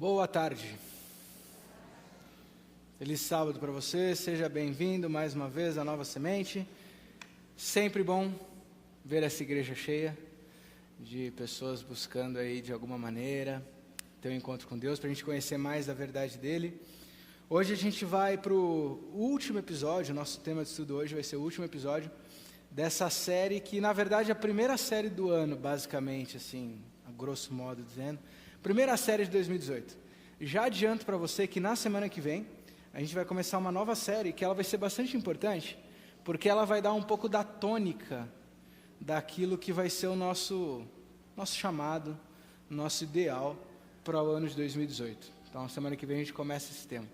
Boa tarde. Feliz sábado para você, seja bem-vindo mais uma vez à Nova Semente. Sempre bom ver essa igreja cheia de pessoas buscando aí de alguma maneira ter um encontro com Deus, para a gente conhecer mais da verdade dele. Hoje a gente vai para o último episódio, nosso tema de estudo hoje vai ser o último episódio dessa série que na verdade é a primeira série do ano, basicamente, assim, a grosso modo dizendo. Primeira série de 2018. Já adianto para você que na semana que vem a gente vai começar uma nova série que ela vai ser bastante importante, porque ela vai dar um pouco da tônica daquilo que vai ser o nosso chamado, nosso ideal para o ano de 2018. Então, semana que vem a gente começa esse tema.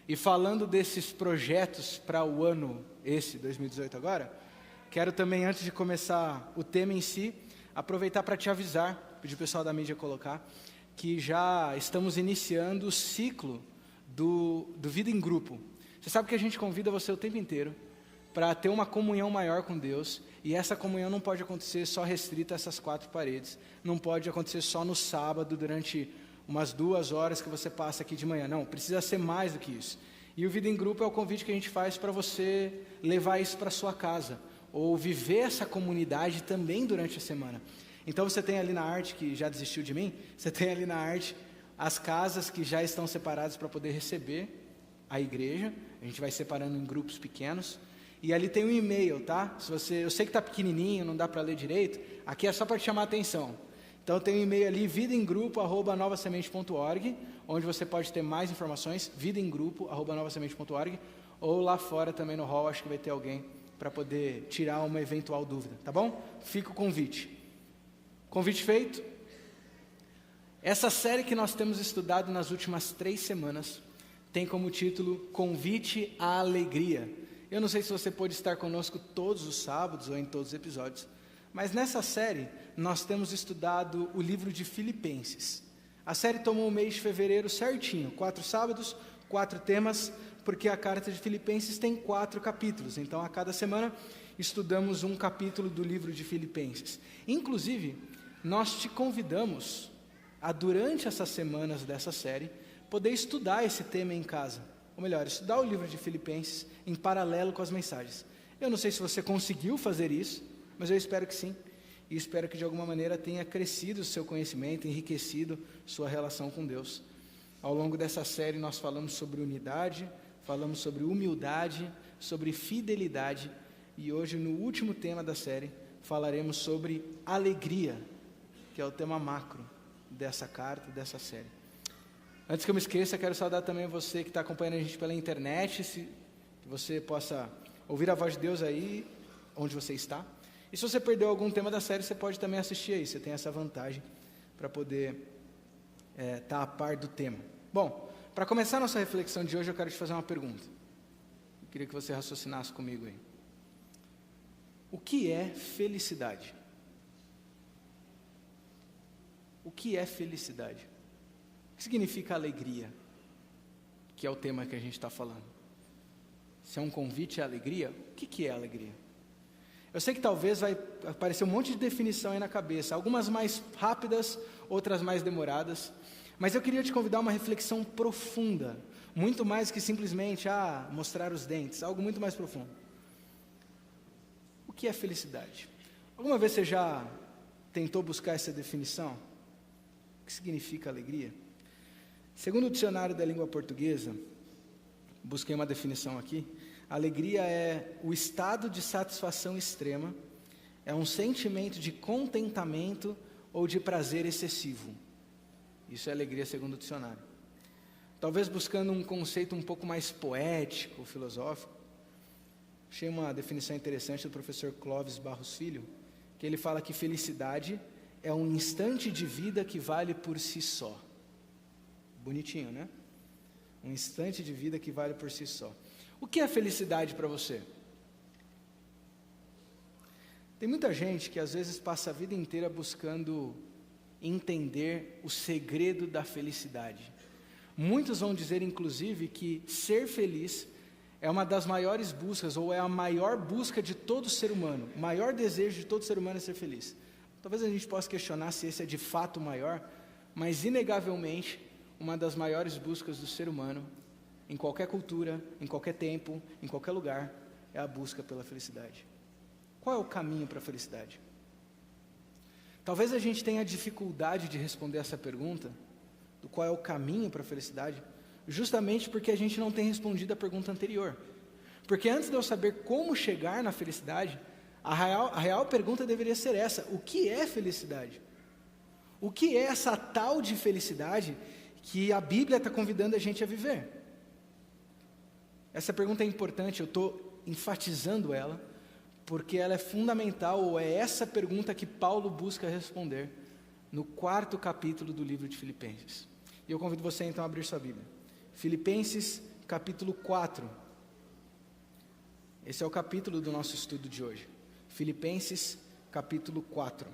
E falando desses projetos para o ano esse, 2018 agora, quero também, antes de começar o tema em si, aproveitar para te avisar, pedir o pessoal da mídia colocar, que já estamos iniciando o ciclo do Vida em Grupo. Você sabe que a gente convida você o tempo inteiro para ter uma comunhão maior com Deus, e essa comunhão não pode acontecer só restrita a essas quatro paredes, não pode acontecer só no sábado, durante umas 2 horas que você passa aqui de manhã, não, precisa ser mais do que isso. E o Vida em Grupo é o convite que a gente faz para você levar isso para sua casa, ou viver essa comunidade também durante a semana. Então você tem ali na arte, que já desistiu de mim, você tem ali na arte as casas que já estão separadas para poder receber a igreja. A gente vai separando em grupos pequenos. E ali tem um e-mail, tá? Eu sei que está pequenininho, não dá para ler direito. Aqui é só para te chamar a atenção. Então tem um e-mail ali, vidaemgrupo@novasemente.org, onde você pode ter mais informações, vidaemgrupo@novasemente.org, ou lá fora também no hall, acho que vai ter alguém para poder tirar uma eventual dúvida, tá bom? Fica o convite. Convite feito. Essa série que nós temos estudado nas últimas 3 semanas tem como título Convite à Alegria. Eu não sei se você pode estar conosco todos os sábados ou em todos os episódios, mas nessa série nós temos estudado o livro de Filipenses. A série tomou o mês de fevereiro certinho, 4 sábados, 4 temas, porque a carta de Filipenses tem 4 capítulos, então a cada semana estudamos um capítulo do livro de Filipenses. Inclusive, nós te convidamos a, durante essas semanas dessa série, poder estudar esse tema em casa. Ou melhor, estudar o livro de Filipenses em paralelo com as mensagens. Eu não sei se você conseguiu fazer isso, mas eu espero que sim. E espero que de alguma maneira tenha crescido o seu conhecimento, enriquecido sua relação com Deus. Ao longo dessa série nós falamos sobre unidade, falamos sobre humildade, sobre fidelidade. E hoje, no último tema da série, falaremos sobre alegria, que é o tema macro dessa carta, dessa série. Antes que eu me esqueça, quero saudar também você que está acompanhando a gente pela internet, que você possa ouvir a voz de Deus aí, onde você está. E se você perdeu algum tema da série, você pode também assistir aí, você tem essa vantagem para poder estar a par do tema. Bom, para começar a nossa reflexão de hoje, eu quero te fazer uma pergunta. Eu queria que você raciocinasse comigo aí. O que é felicidade? O que é felicidade? O que significa alegria? Que é o tema que a gente está falando. Se é um convite à alegria, o que é alegria? Eu sei que talvez vai aparecer um monte de definição aí na cabeça, algumas mais rápidas, outras mais demoradas, mas eu queria te convidar a uma reflexão profunda, muito mais que simplesmente mostrar os dentes, algo muito mais profundo. O que é felicidade? Alguma vez você já tentou buscar essa definição? O que significa alegria? Segundo o dicionário da língua portuguesa, busquei uma definição aqui. Alegria é o estado de satisfação extrema, é um sentimento de contentamento ou de prazer excessivo. Isso é alegria segundo o dicionário. Talvez buscando um conceito um pouco mais poético, filosófico, achei uma definição interessante do professor Clóvis Barros Filho, que ele fala que felicidade é um instante de vida que vale por si só. Bonitinho, né? Um instante de vida que vale por si só. O que é felicidade para você? Tem muita gente que às vezes passa a vida inteira buscando entender o segredo da felicidade. Muitos vão dizer, inclusive, que ser feliz é uma das maiores buscas, ou é a maior busca de todo ser humano. O maior desejo de todo ser humano é ser feliz. Talvez a gente possa questionar se esse é de fato o maior, mas inegavelmente uma das maiores buscas do ser humano, em qualquer cultura, em qualquer tempo, em qualquer lugar, é a busca pela felicidade. Qual é o caminho para a felicidade? Talvez a gente tenha dificuldade de responder essa pergunta, do qual é o caminho para a felicidade, justamente porque a gente não tem respondido a pergunta anterior. Porque antes de eu saber como chegar na felicidade, a real pergunta deveria ser essa: o que é felicidade? O que é essa tal de felicidade que a Bíblia está convidando a gente a viver? Essa pergunta é importante, eu estou enfatizando ela, porque ela é fundamental, ou é essa pergunta que Paulo busca responder no 4º capítulo do livro de Filipenses. E eu convido você então a abrir sua Bíblia. Filipenses capítulo 4. Esse é o capítulo do nosso estudo de hoje. Filipenses capítulo 4.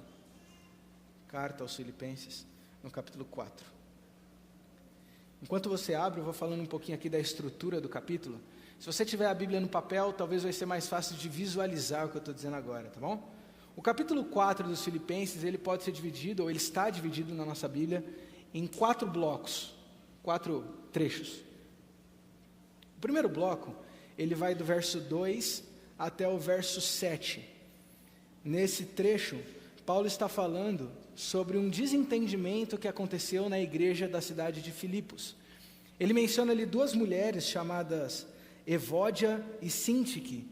Carta aos Filipenses, no capítulo 4. Enquanto você abre, eu vou falando um pouquinho aqui da estrutura do capítulo. Se você tiver a Bíblia no papel, talvez vai ser mais fácil de visualizar o que eu estou dizendo agora, tá bom? O capítulo 4 dos Filipenses, ele pode ser dividido, ou ele está dividido na nossa Bíblia, em 4 blocos, 4 trechos. O primeiro bloco, ele vai do verso 2 até o verso 7. Nesse trecho, Paulo está falando sobre um desentendimento que aconteceu na igreja da cidade de Filipos. Ele menciona ali 2 mulheres chamadas Evódia e Sintique.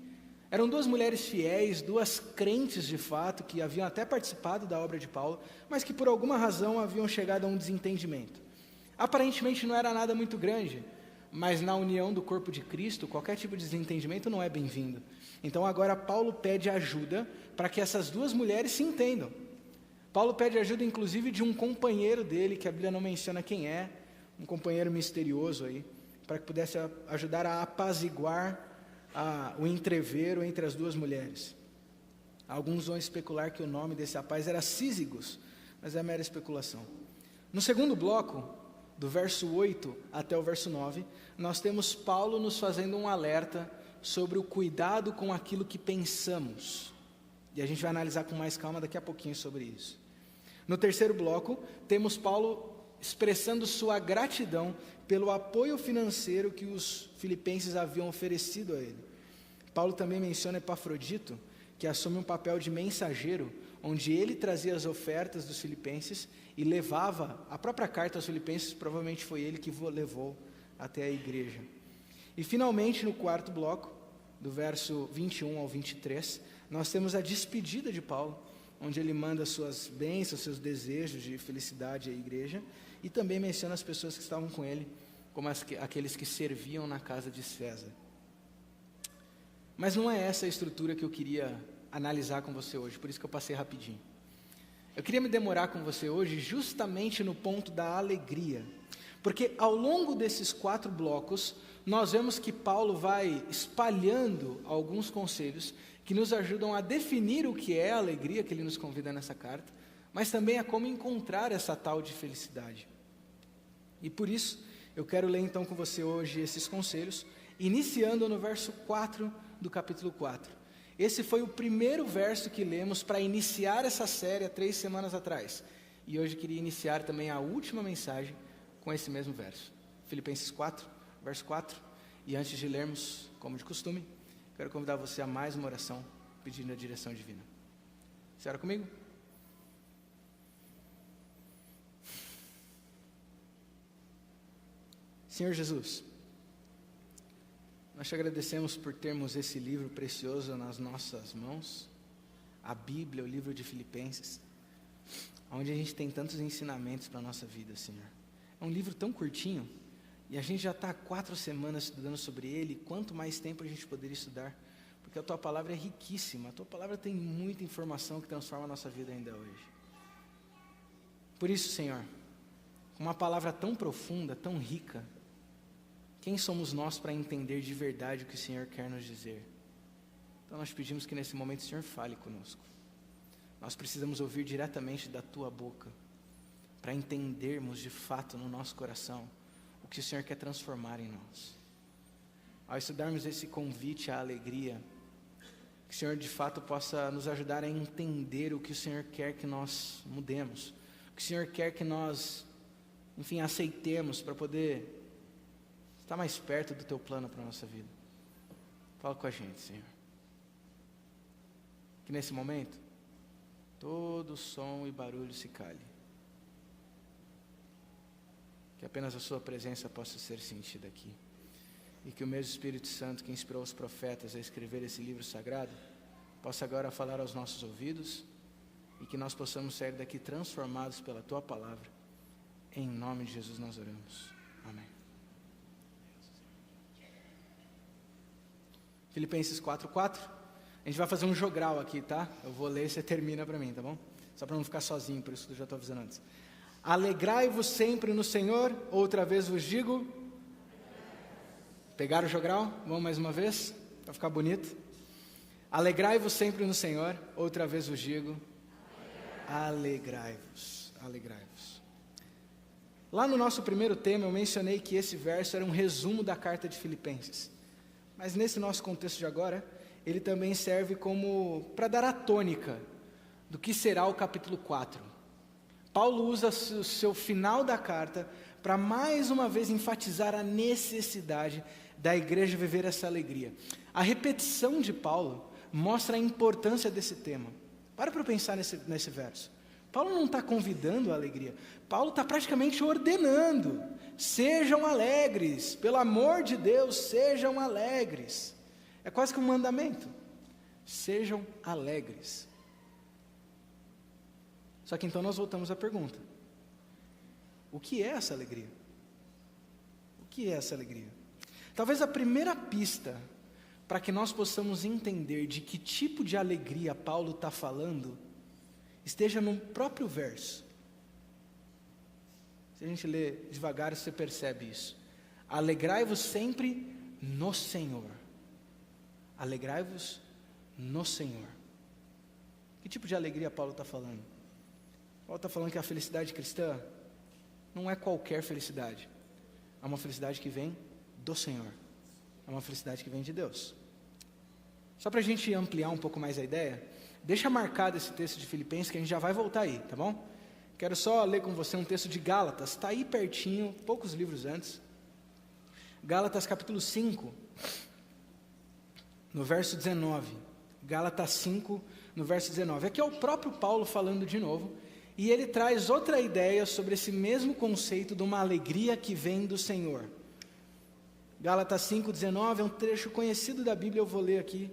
Eram 2 mulheres fiéis, 2 crentes de fato, que haviam até participado da obra de Paulo, mas que por alguma razão haviam chegado a um desentendimento. Aparentemente não era nada muito grande, mas na união do corpo de Cristo, qualquer tipo de desentendimento não é bem-vindo. Então agora Paulo pede ajuda para que essas 2 mulheres se entendam. Paulo pede ajuda inclusive de um companheiro dele, que a Bíblia não menciona quem é, um companheiro misterioso aí, para que pudesse ajudar a apaziguar o entrevero entre as 2 mulheres. Alguns vão especular que o nome desse rapaz era Císigos, mas é mera especulação. No segundo bloco, do verso 8 até o verso 9, nós temos Paulo nos fazendo um alerta sobre o cuidado com aquilo que pensamos. E a gente vai analisar com mais calma daqui a pouquinho sobre isso. No terceiro bloco, temos Paulo expressando sua gratidão pelo apoio financeiro que os filipenses haviam oferecido a ele. Paulo também menciona Epafrodito, que assume um papel de mensageiro, onde ele trazia as ofertas dos filipenses e levava a própria carta aos filipenses, provavelmente foi ele que levou até a igreja. E finalmente, no quarto bloco, do verso 21 ao 23, nós temos a despedida de Paulo, onde ele manda suas bênçãos, seus desejos de felicidade à igreja, e também menciona as pessoas que estavam com ele, como aqueles que serviam na casa de César. Mas não é essa a estrutura que eu queria analisar com você hoje, por isso que eu passei rapidinho. Eu queria me demorar com você hoje justamente no ponto da alegria, porque ao longo desses 4 blocos, nós vemos que Paulo vai espalhando alguns conselhos que nos ajudam a definir o que é a alegria que ele nos convida nessa carta, mas também a como encontrar essa tal de felicidade. E por isso, eu quero ler então com você hoje esses conselhos, iniciando no verso 4 do capítulo 4. Esse foi o primeiro verso que lemos para iniciar essa série há 3 semanas atrás. E hoje eu queria iniciar também a última mensagem com esse mesmo verso. Filipenses 4, verso 4. E antes de lermos, como de costume, quero convidar você a mais uma oração, pedindo a direção divina. Você ora comigo? Senhor Jesus, nós te agradecemos por termos esse livro precioso nas nossas mãos, a Bíblia, o livro de Filipenses, onde a gente tem tantos ensinamentos para a nossa vida, Senhor. É um livro tão curtinho, e a gente já está há 4 semanas estudando sobre ele, quanto mais tempo a gente poderia estudar, porque a Tua Palavra é riquíssima, a Tua Palavra tem muita informação que transforma a nossa vida ainda hoje. Por isso, Senhor, com uma palavra tão profunda, tão rica, quem somos nós para entender de verdade o que o Senhor quer nos dizer? Então nós pedimos que nesse momento o Senhor fale conosco. Nós precisamos ouvir diretamente da Tua boca, para entendermos de fato no nosso coração o que o Senhor quer transformar em nós. Ao estudarmos esse convite à alegria, que o Senhor de fato possa nos ajudar a entender o que o Senhor quer que nós mudemos, o que o Senhor quer que nós enfim, aceitemos para poder estar mais perto do Teu plano para a nossa vida. Fala com a gente, Senhor. Que nesse momento, todo som e barulho se cale. Que apenas a Sua presença possa ser sentida aqui. E que o mesmo Espírito Santo que inspirou os profetas a escrever esse livro sagrado, possa agora falar aos nossos ouvidos, e que nós possamos sair daqui transformados pela Tua palavra. Em nome de Jesus nós oramos. Amém. Filipenses 4:4. A gente vai fazer um jogral aqui, tá? Eu vou ler e você termina para mim, tá bom? Só para não ficar sozinho, por isso que eu já estou avisando antes. Alegrai-vos sempre no Senhor. Outra vez vos digo. Pegaram o jogral? Vamos mais uma vez? Para ficar bonito. Alegrai-vos sempre no Senhor. Outra vez vos digo. Alegrai-vos. Alegrai-vos. Lá no nosso primeiro tema eu mencionei que esse verso era um resumo da carta de Filipenses. Mas nesse nosso contexto de agora, ele também serve como para dar a tônica do que será o capítulo 4. Paulo usa o seu final da carta para mais uma vez enfatizar a necessidade da igreja viver essa alegria. A repetição de Paulo mostra a importância desse tema. Para pensar nesse verso. Paulo não está convidando a alegria. Paulo está praticamente ordenando. Sejam alegres. Pelo amor de Deus, sejam alegres. É quase que um mandamento. Sejam alegres. Só que então nós voltamos à pergunta. O que é essa alegria? O que é essa alegria? Talvez a primeira pista para que nós possamos entender de que tipo de alegria Paulo está falando, esteja no próprio verso. Se a gente lê devagar, você percebe isso. Alegrai-vos sempre no Senhor. Alegrai-vos no Senhor. Que tipo de alegria Paulo está falando? Paulo está falando que a felicidade cristã não é qualquer felicidade. É uma felicidade que vem do Senhor. É uma felicidade que vem de Deus. Só para a gente ampliar um pouco mais a ideia, deixa marcado esse texto de Filipenses que a gente já vai voltar aí, tá bom? Quero só ler com você um texto de Gálatas, está aí pertinho, poucos livros antes. Gálatas capítulo 5, no verso 19. Gálatas 5, no verso 19. Aqui é o próprio Paulo falando de novo, e ele traz outra ideia sobre esse mesmo conceito de uma alegria que vem do Senhor. Gálatas 5, 19 é um trecho conhecido da Bíblia, eu vou ler aqui.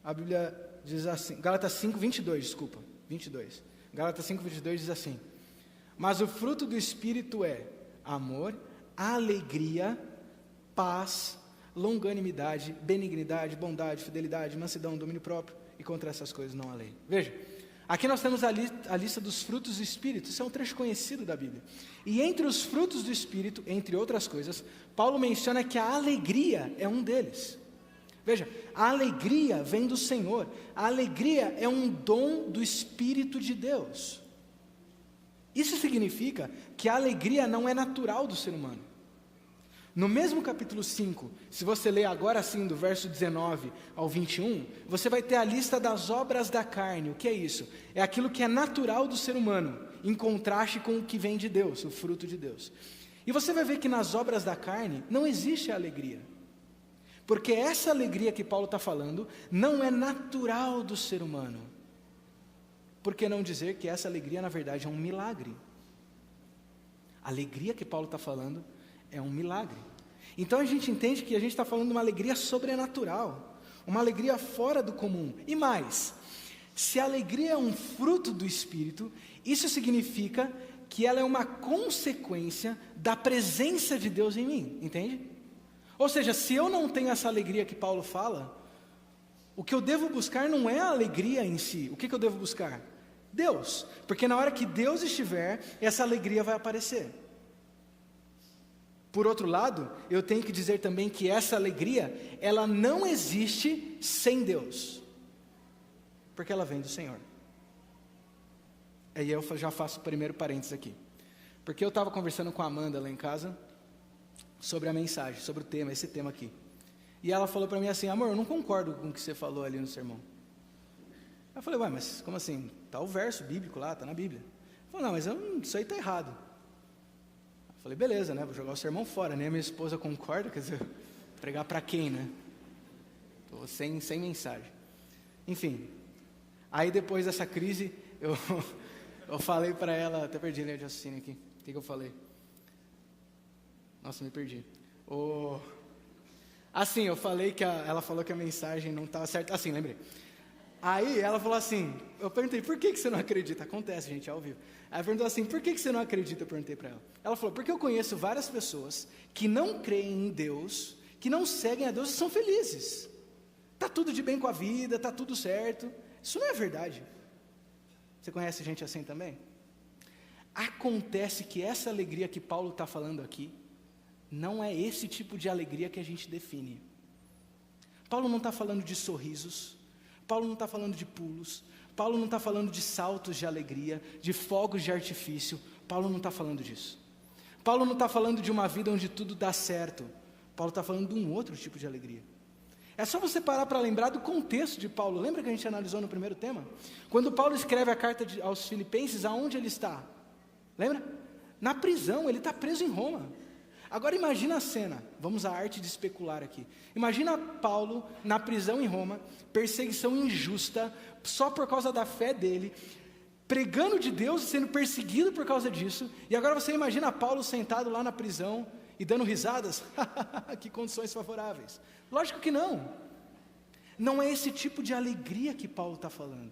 A Bíblia diz assim, Gálatas 5, 22, desculpa, 22. Gálatas 5, 22 diz assim: mas o fruto do Espírito é amor, alegria, paz, longanimidade, benignidade, bondade, fidelidade, mansidão, domínio próprio, e contra essas coisas não há lei. Veja, aqui nós temos a lista dos frutos do Espírito. Isso é um trecho conhecido da Bíblia. E entre os frutos do Espírito, entre outras coisas, Paulo menciona que a alegria é um deles. Veja, a alegria vem do Senhor. A alegria é um dom do Espírito de Deus. Isso significa que a alegria não é natural do ser humano. No mesmo capítulo 5, se você ler agora sim do verso 19 ao 21, você vai ter a lista das obras da carne. O que é isso? É aquilo que é natural do ser humano, em contraste com o que vem de Deus, o fruto de Deus. E você vai ver que nas obras da carne não existe a alegria. Porque essa alegria que Paulo está falando não é natural do ser humano. Por que não dizer que essa alegria na verdade é um milagre? A alegria que Paulo está falando é um milagre. Então a gente entende que a gente está falando de uma alegria sobrenatural, uma alegria fora do comum. E mais, se a alegria é um fruto do Espírito, isso significa que ela é uma consequência da presença de Deus em mim, entende? Ou seja, se eu não tenho essa alegria que Paulo fala, o que eu devo buscar não é a alegria em si. O que eu devo buscar? Deus, porque na hora que Deus estiver, essa alegria vai aparecer. Por outro lado, eu tenho que dizer também que essa alegria, ela não existe sem Deus, porque ela vem do Senhor. Aí eu já faço o primeiro parênteses aqui, porque eu estava conversando com a Amanda lá em casa, sobre a mensagem, sobre o tema, esse tema aqui, e ela falou para mim assim: amor, eu não concordo com o que você falou ali no sermão. Eu falei: ué, mas como assim? Está o verso bíblico lá, está na Bíblia. Ela falou: não, mas isso aí está errado. Falei, beleza, né? Vou jogar o sermão fora, né? Minha esposa concorda, quer dizer, pregar para quem, né? Tô sem mensagem. Enfim, aí depois dessa crise, eu falei para ela, até perdi a linha de raciocínio aqui. O que eu falei? Nossa, me perdi. Assim, eu falei que ela falou que a mensagem não estava certa. Assim, lembrei. Aí ela falou assim, eu perguntei, por que você não acredita? Acontece, gente, ao vivo. Aí ela perguntou assim, por que você não acredita? Eu perguntei para ela. Ela falou, porque eu conheço várias pessoas que não creem em Deus, que não seguem a Deus e são felizes. Está tudo de bem com a vida, está tudo certo. Isso não é verdade. Você conhece gente assim também? Acontece que essa alegria que Paulo está falando aqui, não é esse tipo de alegria que a gente define. Paulo não está falando de sorrisos, Paulo não está falando de pulos, Paulo não está falando de saltos de alegria, de fogos de artifício, Paulo não está falando disso. Paulo não está falando de uma vida onde tudo dá certo, Paulo está falando de um outro tipo de alegria. É só você parar para lembrar do contexto de Paulo. Lembra que a gente analisou no primeiro tema? Quando Paulo escreve a carta aos Filipenses, aonde ele está? Lembra? Na prisão, ele está preso em Roma. Agora imagina a cena, vamos à arte de especular aqui. Imagina Paulo na prisão em Roma, perseguição injusta, só por causa da fé dele, pregando de Deus e sendo perseguido por causa disso. E agora você imagina Paulo sentado lá na prisão e dando risadas. Que condições favoráveis. Lógico que não. Não é esse tipo de alegria que Paulo está falando.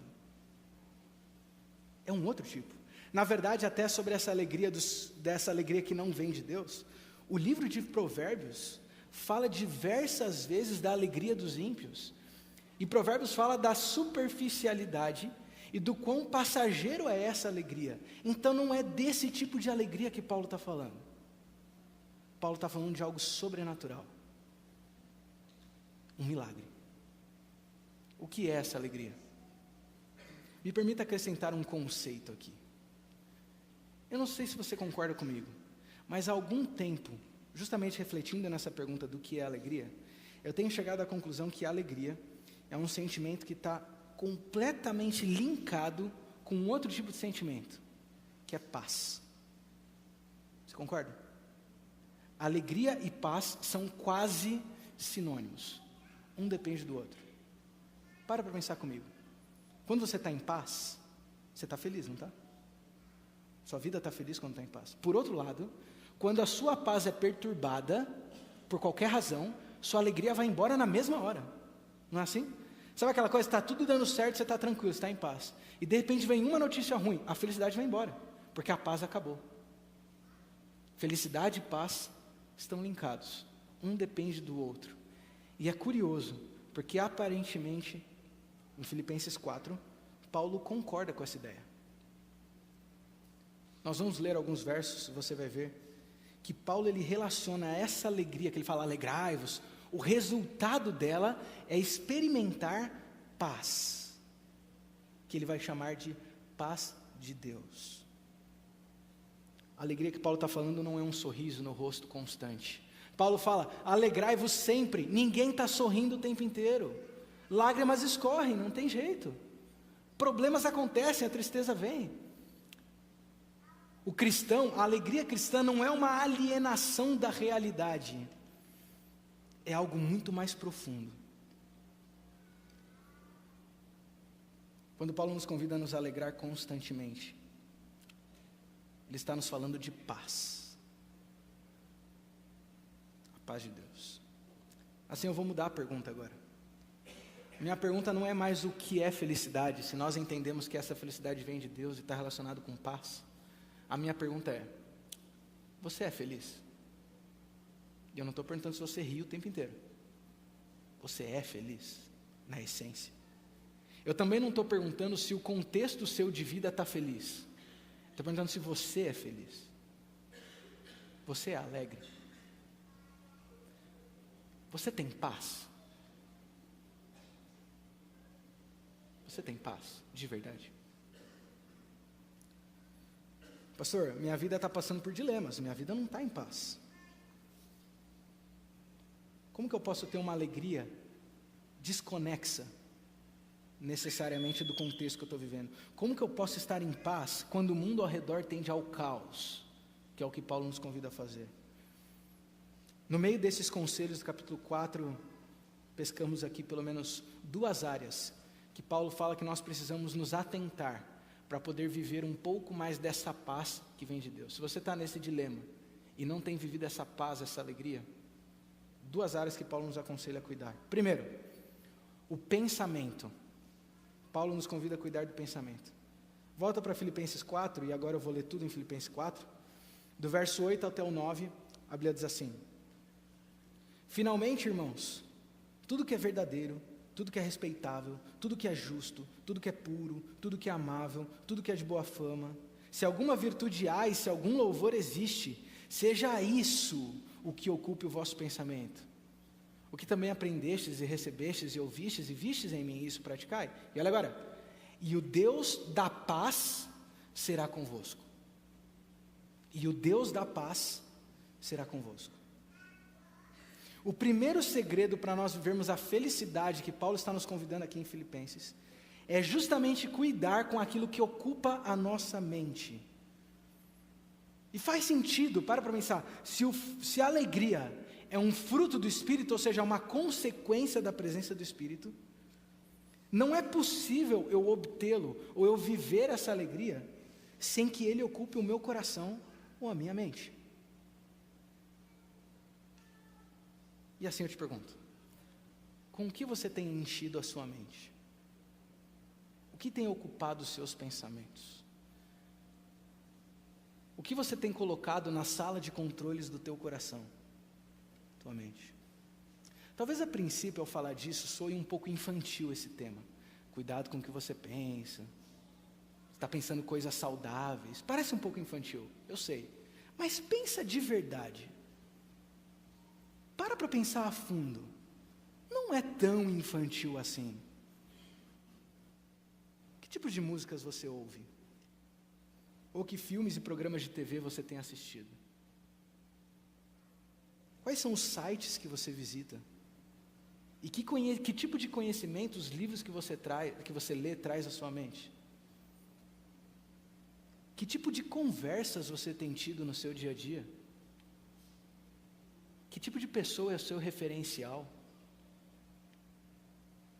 É um outro tipo. Na verdade, até sobre essa alegria, dessa alegria que não vem de Deus, o livro de Provérbios fala diversas vezes da alegria dos ímpios. E Provérbios fala da superficialidade e do quão passageiro é essa alegria. Então não é desse tipo de alegria que Paulo está falando. Paulo está falando de algo sobrenatural. Um milagre. O que é essa alegria? Me permita acrescentar um conceito aqui. Eu não sei se você concorda comigo, mas há algum tempo, justamente refletindo nessa pergunta do que é alegria, eu tenho chegado à conclusão que a alegria é um sentimento que está completamente linkado com um outro tipo de sentimento, que é paz. Você concorda? Alegria e paz são quase sinônimos. Um depende do outro. Para pensar comigo. Quando você está em paz, você está feliz, não está? Sua vida está feliz quando está em paz. Por outro lado, quando a sua paz é perturbada, por qualquer razão, sua alegria vai embora na mesma hora. Não é assim? Sabe aquela coisa, está tudo dando certo, você está tranquilo, você está em paz. E de repente vem uma notícia ruim, a felicidade vai embora, porque a paz acabou. Felicidade e paz estão linkados. Um depende do outro. E é curioso, porque aparentemente, em Filipenses 4, Paulo concorda com essa ideia. Nós vamos ler alguns versos, você vai ver, que Paulo ele relaciona essa alegria, que ele fala, alegrai-vos, o resultado dela é experimentar paz, que ele vai chamar de paz de Deus. A alegria que Paulo está falando não é um sorriso no rosto constante. Paulo fala, alegrai-vos sempre, ninguém está sorrindo o tempo inteiro, lágrimas escorrem, não tem jeito, problemas acontecem, a tristeza vem. O cristão, a alegria cristã não é uma alienação da realidade, é algo muito mais profundo. Quando Paulo nos convida a nos alegrar constantemente, ele está nos falando de paz. A paz de Deus. Assim eu vou mudar a pergunta agora. Minha pergunta não é mais o que é felicidade, se nós entendemos que essa felicidade vem de Deus e está relacionado com paz. A minha pergunta é, você é feliz? E eu não estou perguntando se você ri o tempo inteiro. Você é feliz, na essência? Eu também não estou perguntando se o contexto seu de vida está feliz. Estou perguntando se você é feliz. Você é alegre? Você tem paz? Você tem paz, de verdade? Pastor, minha vida está passando por dilemas, minha vida não está em paz. Como que eu posso ter uma alegria desconexa necessariamente do contexto que eu estou vivendo? Como que eu posso estar em paz quando o mundo ao redor tende ao caos? que é o que Paulo nos convida a fazer. No meio desses conselhos do capítulo 4, pescamos aqui pelo menos 2 áreas que Paulo fala que nós precisamos nos atentar para poder viver um pouco mais dessa paz que vem de Deus. Se você está nesse dilema e não tem vivido essa paz, essa alegria, 2 áreas que Paulo nos aconselha a cuidar. Primeiro, o pensamento. Paulo nos convida a cuidar do pensamento. Volta para Filipenses 4, e agora eu vou ler tudo em Filipenses 4, do verso 8 até o 9, a Bíblia diz assim: finalmente, irmãos, tudo que é verdadeiro, tudo que é respeitável, tudo que é justo, tudo que é puro, tudo que é amável, tudo que é de boa fama, se alguma virtude há e se algum louvor existe, seja isso o que ocupe o vosso pensamento. O que também aprendestes e recebestes e ouvistes e vistes em mim, isso praticai. E olha agora: e o Deus da paz será convosco. E o Deus da paz será convosco. O primeiro segredo para nós vivermos a felicidade que Paulo está nos convidando aqui em Filipenses é justamente cuidar com aquilo que ocupa a nossa mente. E faz sentido, para pensar, se a alegria é um fruto do Espírito, ou seja, uma consequência da presença do Espírito, não é possível eu obtê-lo, ou eu viver essa alegria, sem que ele ocupe o meu coração ou a minha mente. E assim eu te pergunto, com o que você tem enchido a sua mente? O que tem ocupado os seus pensamentos? O que você tem colocado na sala de controles do teu coração, tua mente? Talvez a princípio, ao falar disso, soe um pouco infantil esse tema. Cuidado com o que você pensa. Está pensando coisas saudáveis. Parece um pouco infantil, eu sei. Mas pensa de verdade. Para pensar a fundo. Não é tão infantil assim. Que tipos de músicas você ouve? Ou que filmes e programas de TV você tem assistido? Quais são os sites que você visita? E que tipo de conhecimento os livros que você lê traz à sua mente? Que tipo de conversas você tem tido no seu dia a dia? Que tipo de pessoa é o seu referencial?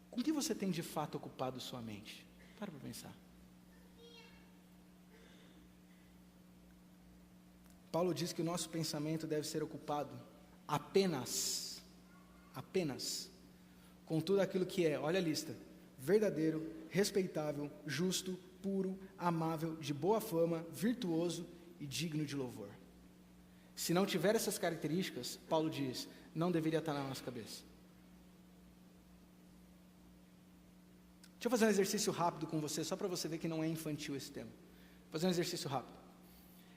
Com que você tem de fato ocupado sua mente? Para pensar. Paulo diz que o nosso pensamento deve ser ocupado apenas com tudo aquilo que é, olha a lista: verdadeiro, respeitável, justo, puro, amável, de boa fama, virtuoso e digno de louvor. Se não tiver essas características, Paulo diz, não deveria estar na nossa cabeça. Deixa eu fazer um exercício rápido com você, só para você ver que não é infantil esse tema. Vou fazer um exercício rápido.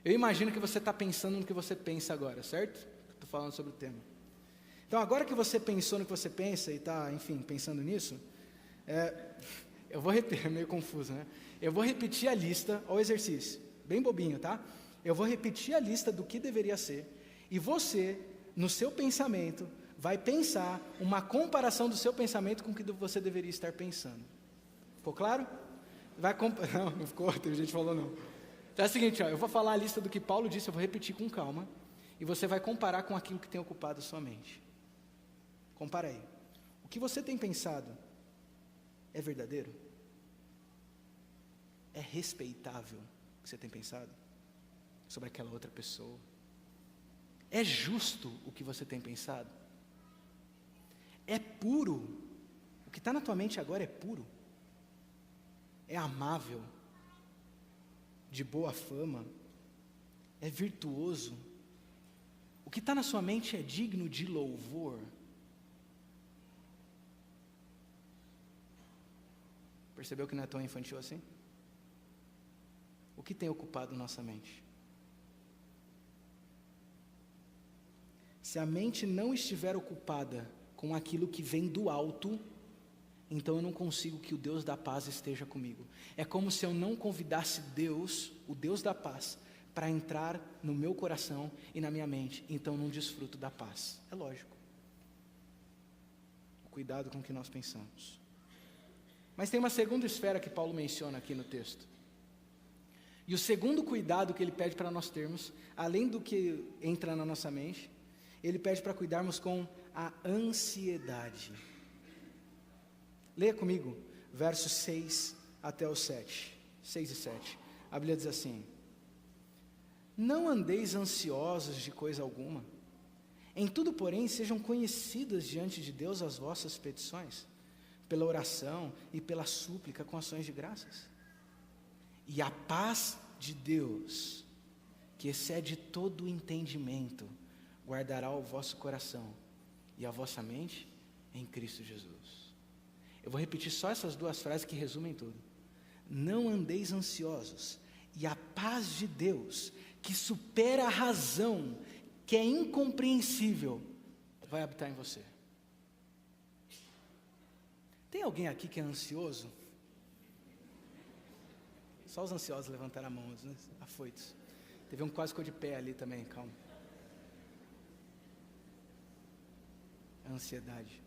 Eu imagino que você está pensando no que você pensa agora, certo? Estou falando sobre o tema. Então, agora que você pensou no que você pensa e está, enfim, pensando nisso, eu vou repetir, é meio confuso, né? Eu vou repetir a lista, olha o exercício, bem bobinho, tá? Eu vou repetir a lista do que deveria ser, e você, no seu pensamento, vai pensar uma comparação do seu pensamento com o que você deveria estar pensando. Ficou claro? Não ficou, teve gente que falou não. Então é o seguinte, eu vou falar a lista do que Paulo disse, eu vou repetir com calma, e você vai comparar com aquilo que tem ocupado a sua mente. Compara aí. O que você tem pensado é verdadeiro? É respeitável o que você tem pensado sobre aquela outra pessoa? É justo o que você tem pensado? É puro? O que está na tua mente agora é puro? É amável? De boa fama? É virtuoso? O que está na sua mente é digno de louvor? Percebeu que não é tão infantil assim? O que tem ocupado nossa mente? Se a mente não estiver ocupada com aquilo que vem do alto, então eu não consigo que o Deus da paz esteja comigo. É como se eu não convidasse Deus, o Deus da paz, para entrar no meu coração e na minha mente, então não desfruto da paz. É lógico. Cuidado com o que nós pensamos. Mas tem uma segunda esfera que Paulo menciona aqui no texto. E o segundo cuidado que ele pede para nós termos, além do que entra na nossa mente, ele pede para cuidarmos com a ansiedade. Leia comigo, versos 6 até o 7. 6 e 7. A Bíblia diz assim: não andeis ansiosos de coisa alguma. Em tudo, porém, sejam conhecidas diante de Deus as vossas petições, pela oração e pela súplica com ações de graças. E a paz de Deus, que excede todo o entendimento, guardará o vosso coração e a vossa mente em Cristo Jesus. Eu vou repetir só essas duas frases que resumem tudo. Não andeis ansiosos, e a paz de Deus, que supera a razão, que é incompreensível, vai habitar em você. Tem alguém aqui que é ansioso? Só os ansiosos levantaram a mão, né? Afoitos. Teve um quase ficou de pé ali também, calma. A ansiedade.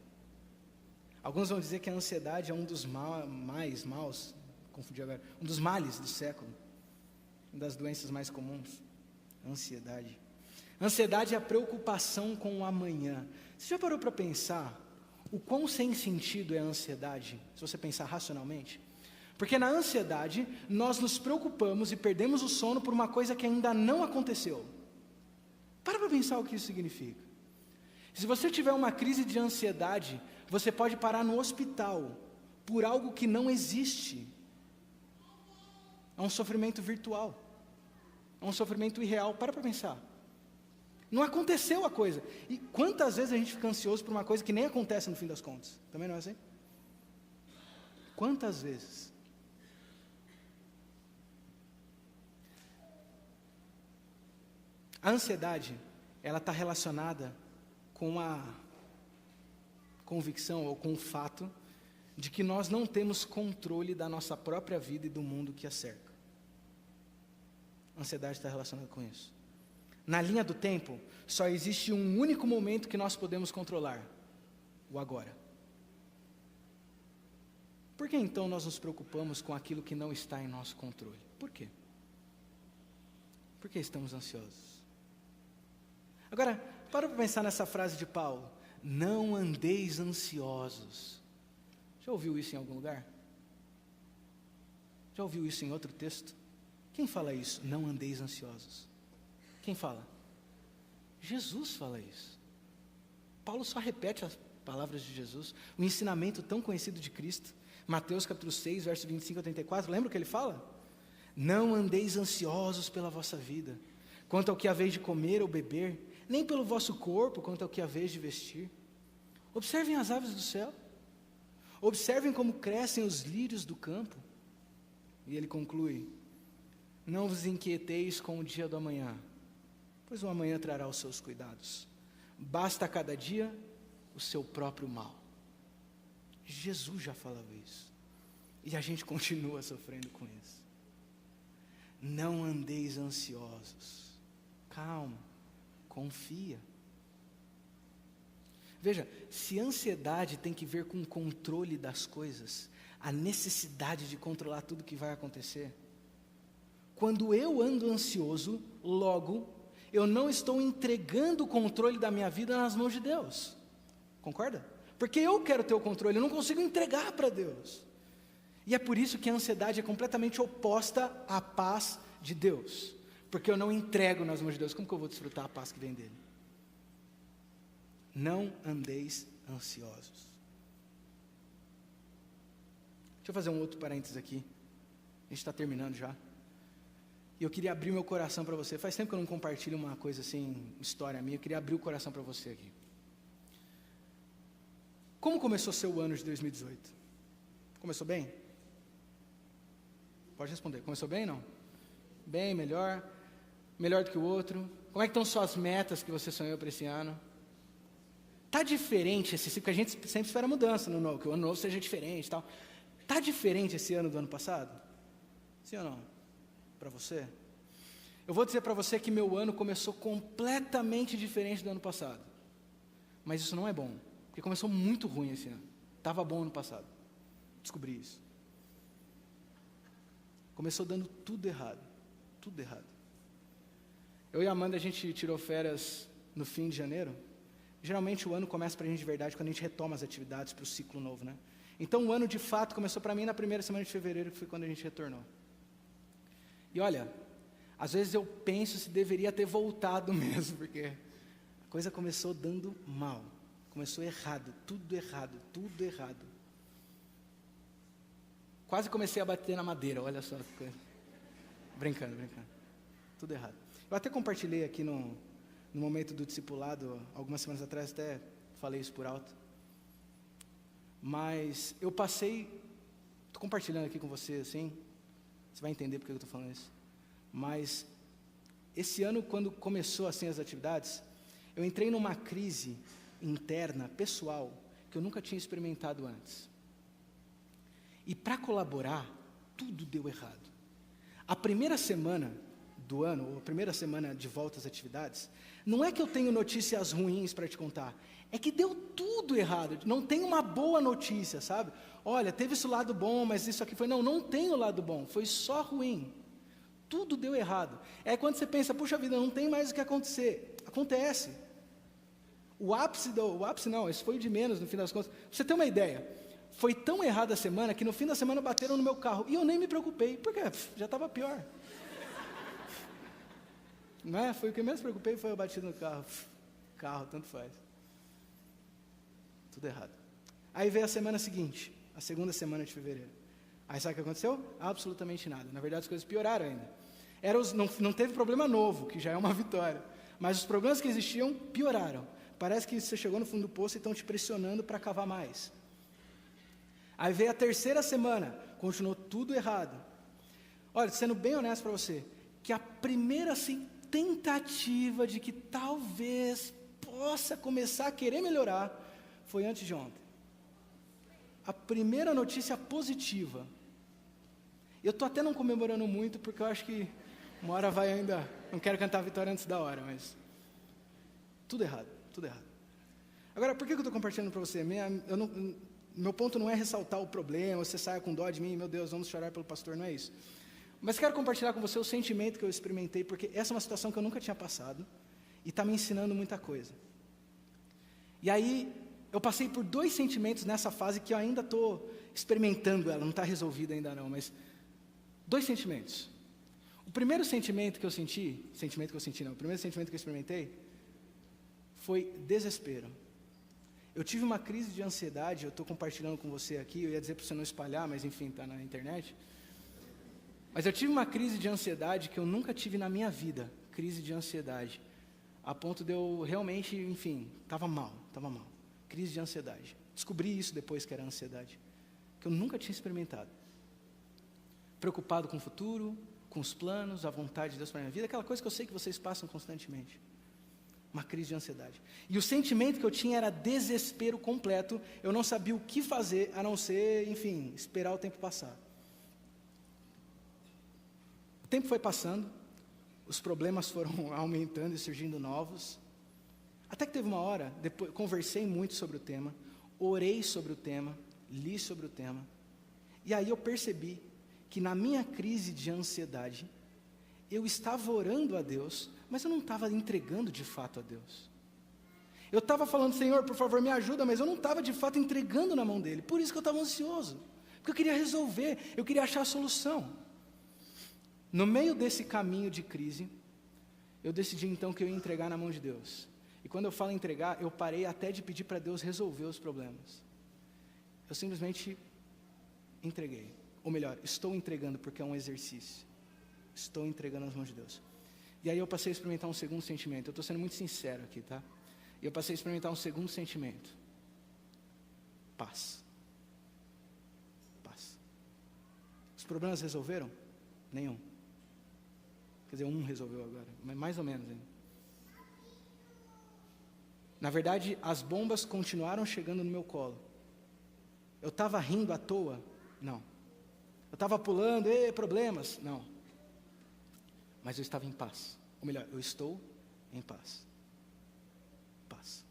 Alguns vão dizer que a ansiedade é um dos maus, confundi agora, um dos males do século, uma das doenças mais comuns. Ansiedade. Ansiedade é a preocupação com o amanhã. Você já parou para pensar o quão sem sentido é a ansiedade, se você pensar racionalmente? Porque na ansiedade, nós nos preocupamos e perdemos o sono por uma coisa que ainda não aconteceu. Para pensar o que isso significa. Se você tiver uma crise de ansiedade, você pode parar no hospital por algo que não existe. É um sofrimento virtual. É um sofrimento irreal. Para pensar. Não aconteceu a coisa. E quantas vezes a gente fica ansioso por uma coisa que nem acontece no fim das contas? Também não é assim? Quantas vezes? A ansiedade, ela está relacionada com a convicção ou com o fato de que nós não temos controle da nossa própria vida e do mundo que a cerca. A ansiedade está relacionada com isso. Na linha do tempo, só existe um único momento que nós podemos controlar: o agora. Por que então nós nos preocupamos com aquilo que não está em nosso controle? Por quê? Por que estamos ansiosos? Agora, para pensar nessa frase de Paulo: não andeis ansiosos. Já ouviu isso em algum lugar? Já ouviu isso em outro texto? Quem fala isso? Não andeis ansiosos. Quem fala? Jesus fala isso. Paulo só repete as palavras de Jesus, o ensinamento tão conhecido de Cristo. Mateus capítulo 6, verso 25 a 34, lembra o que ele fala? Não andeis ansiosos pela vossa vida, quanto ao que haveis de comer ou beber, nem pelo vosso corpo, quanto ao que haveis de vestir. Observem as aves do céu, observem como crescem os lírios do campo. E ele conclui: não vos inquieteis com o dia do amanhã, pois o amanhã trará os seus cuidados. Basta a cada dia o seu próprio mal. Jesus já falava isso, e a gente continua sofrendo com isso. Não andeis ansiosos. Calma, confia. Veja, se ansiedade tem que ver com o controle das coisas, a necessidade de controlar tudo que vai acontecer, quando eu ando ansioso, logo, eu não estou entregando o controle da minha vida nas mãos de Deus. Concorda? Porque eu quero ter o controle, eu não consigo entregar para Deus. E é por isso que a ansiedade é completamente oposta à paz de Deus. Porque eu não entrego nas mãos de Deus. Como que eu vou desfrutar a paz que vem dele? Não andeis ansiosos. Deixa eu fazer um outro parênteses aqui. A gente está terminando já. E eu queria abrir meu coração para você. Faz tempo que eu não compartilho uma coisa assim, história minha. Eu queria abrir o coração para você aqui. Como começou seu ano de 2018? Começou bem? Pode responder. Começou bem, não? Bem, melhor? Melhor do que o outro? Como é que estão suas metas que você sonhou para esse ano? Está diferente esse ciclo, porque a gente sempre espera mudança no novo, que o ano novo seja diferente e tal. Está diferente esse ano do ano passado? Sim ou não? Para você? Eu vou dizer para você que meu ano começou completamente diferente do ano passado. Mas isso não é bom, porque começou muito ruim esse ano. Estava bom ano passado. Descobri isso. Começou dando tudo errado. tudo errado. Eu e a Amanda, a gente tirou férias no fim de janeiro. Geralmente o ano começa para a gente de verdade quando a gente retoma as atividades para o ciclo novo, né? Então o ano de fato começou para mim na primeira semana de fevereiro, que foi quando a gente retornou. E olha, às vezes eu penso se deveria ter voltado mesmo, porque a coisa começou dando mal. Começou errado, tudo errado, tudo errado. Quase comecei a bater na madeira, olha só. Brincando. Tudo errado. Eu até compartilhei aqui no momento do discipulado, algumas semanas atrás, até falei isso por alto. Mas eu passei, estou compartilhando aqui com você, assim, você vai entender porque eu estou falando isso. Mas esse ano, quando começou assim as atividades, eu entrei numa crise interna, pessoal, que eu nunca tinha experimentado antes. E para colaborar, tudo deu errado. A primeira semana do ano, ou a primeira semana de volta às atividades, não é que eu tenho notícias ruins para te contar, é que deu tudo errado, não tem uma boa notícia, sabe? Olha, teve esse lado bom, mas isso aqui foi, não tem o lado bom, foi só ruim. Tudo deu errado. É quando você pensa, puxa vida, não tem mais o que acontecer. Acontece. O ápice não, esse foi o de menos no fim das contas. Pra você ter uma ideia, foi tão errada a semana que no fim da semana bateram no meu carro e eu nem me preocupei, porque já estava pior. Não é? Foi o que eu menos preocupei, foi eu batido no carro. Carro, tanto faz. Tudo errado. Aí veio a semana seguinte, a segunda semana de fevereiro. Aí sabe o que aconteceu? Absolutamente nada. Na verdade as coisas pioraram ainda. Não teve problema novo, que já é uma vitória. Mas os problemas que existiam pioraram. Parece que você chegou no fundo do poço e estão te pressionando para cavar mais. Aí veio a terceira semana, continuou tudo errado. Olha, sendo bem honesto para você, que a primeira assim, tentativa de que talvez possa começar a querer melhorar foi antes de ontem. A primeira notícia positiva. Eu estou até não comemorando muito, porque eu acho que uma hora vai ainda, não quero cantar a vitória antes da hora, mas tudo errado. Agora, por que eu estou compartilhando para você? Meu ponto não é ressaltar o problema, você saia com dó de mim, meu Deus, vamos chorar pelo pastor, não é isso. Mas quero compartilhar com você o sentimento que eu experimentei, porque essa é uma situação que eu nunca tinha passado, e está me ensinando muita coisa. E aí, eu passei por 2 sentimentos nessa fase que eu ainda estou experimentando ela, não está resolvida ainda não, mas 2 sentimentos. O primeiro sentimento que eu experimentei, foi desespero. Eu tive uma crise de ansiedade, eu estou compartilhando com você aqui, eu ia dizer para você não espalhar, mas enfim, está na internet. Mas eu tive uma crise de ansiedade que eu nunca tive na minha vida, crise de ansiedade, a ponto de eu realmente, enfim, estava mal, crise de ansiedade. Descobri isso depois que era ansiedade, que eu nunca tinha experimentado. Preocupado com o futuro, com os planos, a vontade de Deus para a minha vida, aquela coisa que eu sei que vocês passam constantemente. Uma crise de ansiedade. E o sentimento que eu tinha era desespero completo, eu não sabia o que fazer, a não ser, enfim, esperar o tempo passar. O tempo foi passando, os problemas foram aumentando e surgindo novos, até que teve uma hora, depois, conversei muito sobre o tema, orei sobre o tema, li sobre o tema, e aí eu percebi que na minha crise de ansiedade, eu estava orando a Deus, mas eu não estava entregando de fato a Deus. Eu estava falando, Senhor, por favor, me ajuda, mas eu não estava de fato entregando na mão dele. Por isso que eu estava ansioso, porque eu queria resolver, eu queria achar a solução. No meio desse caminho de crise, eu decidi então que eu ia entregar na mão de Deus. E quando eu falo entregar, eu parei até de pedir para Deus resolver os problemas. Eu simplesmente entreguei. Ou melhor, estou entregando porque é um exercício. Estou entregando nas mãos de Deus. E aí eu passei a experimentar um segundo sentimento. Eu estou sendo muito sincero aqui, tá? E eu passei a experimentar um segundo sentimento. Paz. Os problemas resolveram? Nenhum. Quer dizer, um resolveu agora, mas mais ou menos ainda. Na verdade, as bombas continuaram chegando no meu colo. Eu estava rindo à toa? Não. Eu estava pulando, problemas? Não. Mas eu estava em paz. Ou melhor, eu estou em paz. Paz.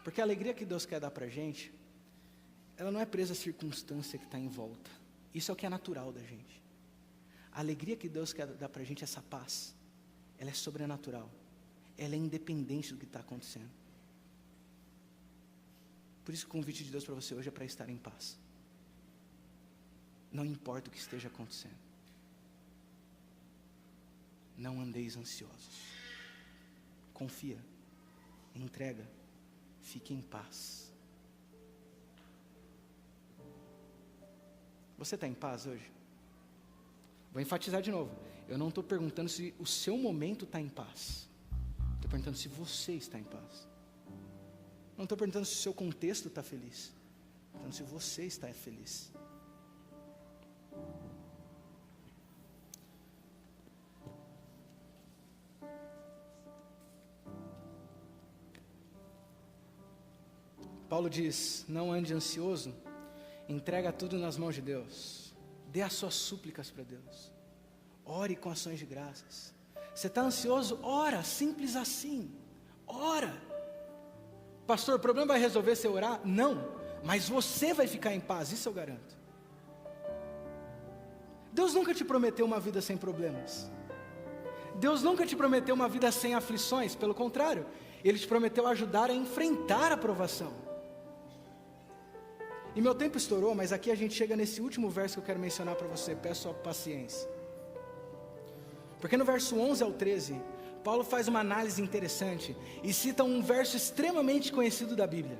Porque a alegria que Deus quer dar para a gente, ela não é presa à circunstância que está em volta. Isso é o que é natural da gente. A alegria que Deus quer dar para a gente, essa paz, ela é sobrenatural. Ela é independente do que está acontecendo. Por isso que o convite de Deus para você hoje é para estar em paz. Não importa o que esteja acontecendo. Não andeis ansiosos. Confia, entrega, fique em paz. Você está em paz hoje? Vou enfatizar de novo. Eu não estou perguntando se o seu momento está em paz. Estou perguntando se você está em paz. Não estou perguntando se o seu contexto está feliz. Estou perguntando se você está feliz. Paulo diz, não ande ansioso, entrega tudo nas mãos de Deus. Dê as suas súplicas para Deus. Ore com ações de graças. Você está ansioso? Ora, simples assim. Ora. Pastor, o problema vai resolver se eu orar? Não, mas você vai ficar em paz, isso eu garanto. Deus nunca te prometeu uma vida sem problemas. Deus nunca te prometeu uma vida sem aflições, pelo contrário, Ele te prometeu ajudar a enfrentar a provação. E meu tempo estourou, mas aqui a gente chega nesse último verso que eu quero mencionar para você, peço a paciência. Porque no verso 11 ao 13, Paulo faz uma análise interessante e cita um verso extremamente conhecido da Bíblia.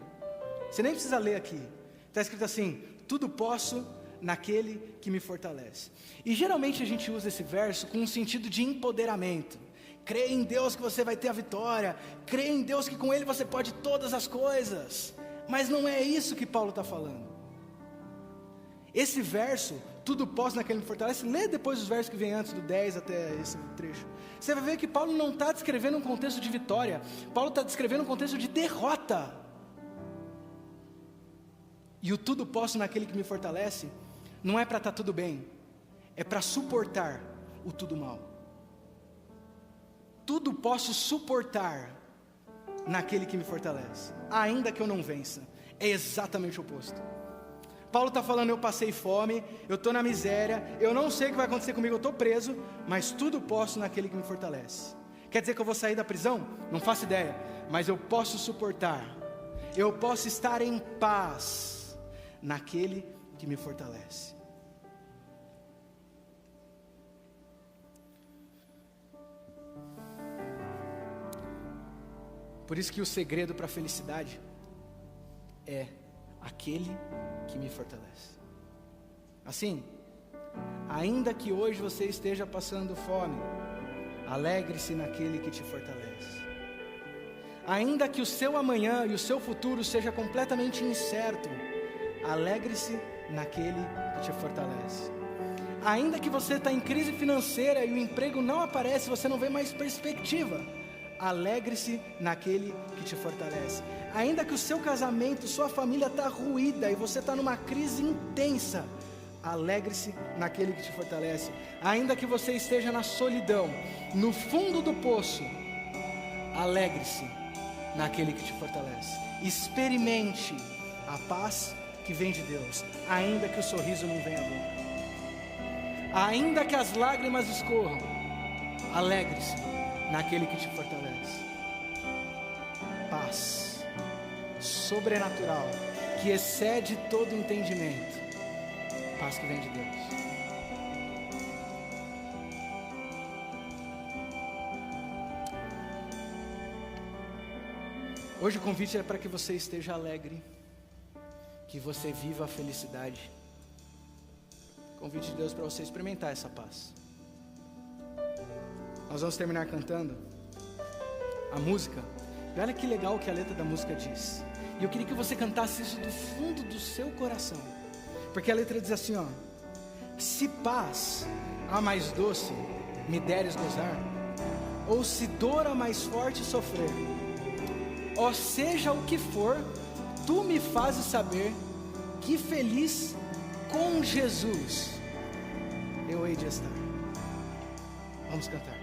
Você nem precisa ler aqui, está escrito assim, tudo posso naquele que me fortalece. E geralmente a gente usa esse verso com um sentido de empoderamento. Crê em Deus que você vai ter a vitória, crê em Deus que com Ele você pode todas as coisas. Mas não é isso que Paulo está falando. Esse verso, tudo posso naquele que me fortalece, lê depois os versos que vem antes, do 10 até esse trecho. Você vai ver que Paulo não está descrevendo um contexto de vitória, Paulo está descrevendo um contexto de derrota. E o tudo posso naquele que me fortalece, não é para estar tudo bem, é para suportar o tudo mal. Tudo posso suportar naquele que me fortalece, ainda que eu não vença. É exatamente o oposto. Paulo está falando, eu passei fome, eu estou na miséria, eu não sei o que vai acontecer comigo, eu estou preso, mas tudo posso naquele que me fortalece. Quer dizer que eu vou sair da prisão? Não faço ideia, mas eu posso suportar, eu posso estar em paz naquele que me fortalece. Por isso que o segredo para a felicidade é aquele que me fortalece. Assim, ainda que hoje você esteja passando fome, alegre-se naquele que te fortalece. Ainda que o seu amanhã e o seu futuro seja completamente incerto, alegre-se naquele que te fortalece. Ainda que você está em crise financeira e o emprego não aparece, você não vê mais perspectiva, alegre-se naquele que te fortalece. Ainda que o seu casamento, sua família está ruída e você está numa crise intensa, alegre-se naquele que te fortalece. Ainda que você esteja na solidão, no fundo do poço, alegre-se naquele que te fortalece. Experimente a paz que vem de Deus, ainda que o sorriso não venha à boca, ainda que as lágrimas escorram, alegre-se naquele que te fortalece. Paz sobrenatural, que excede todo entendimento. Paz que vem de Deus. Hoje o convite é para que você esteja alegre, que você viva a felicidade. Convite de Deus para você experimentar essa paz. Nós vamos terminar cantando a música. E olha que legal o que a letra da música diz. E eu queria que você cantasse isso do fundo do seu coração. Porque a letra diz assim, ó: se paz a mais doce me deres gozar, ou se dor a mais forte sofrer, ó seja o que for, tu me fazes saber que feliz com Jesus eu hei de estar. Vamos cantar.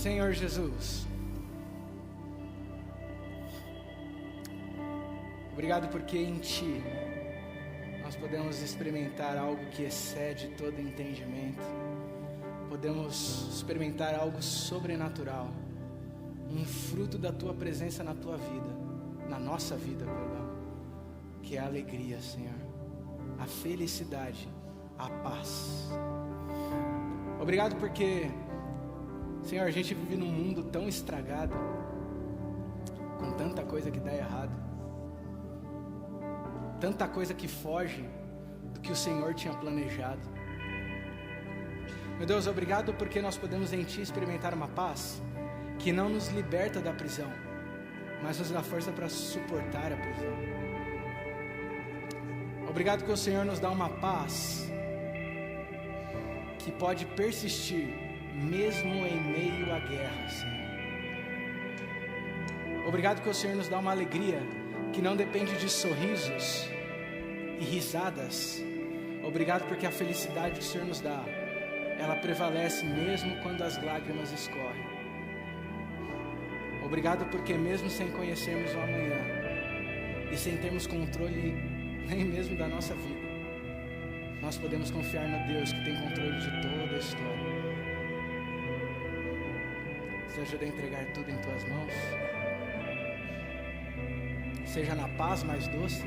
Senhor Jesus, obrigado porque em Ti nós podemos experimentar algo que excede todo entendimento. Podemos experimentar algo sobrenatural, um fruto da Tua presença na Tua vida, na nossa vida, perdão, que é a alegria, Senhor, a felicidade, a paz. Obrigado porque, Senhor, a gente vive num mundo tão estragado, com tanta coisa que dá errado, tanta coisa que foge do que o Senhor tinha planejado. Meu Deus, obrigado porque nós podemos em Ti experimentar uma paz que não nos liberta da prisão, mas nos dá força para suportar a prisão. Obrigado que o Senhor nos dá uma paz que pode persistir mesmo em meio à guerra, Senhor. Obrigado que o Senhor nos dá uma alegria que não depende de sorrisos e risadas. Obrigado porque a felicidade que o Senhor nos dá, ela prevalece mesmo quando as lágrimas escorrem. Obrigado porque mesmo sem conhecermos o amanhã e sem termos controle nem mesmo da nossa vida, nós podemos confiar no Deus que tem controle de toda a história. Nos ajuda a entregar tudo em Tuas mãos, seja na paz mais doce,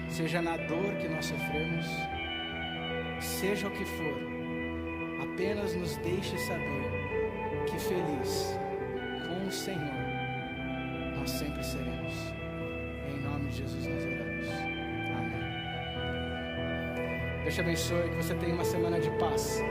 seja na dor que nós sofremos, seja o que for, apenas nos deixe saber que feliz com o Senhor nós sempre seremos. Em nome de Jesus nós oramos. Amém. Deus te abençoe, que você tenha uma semana de paz.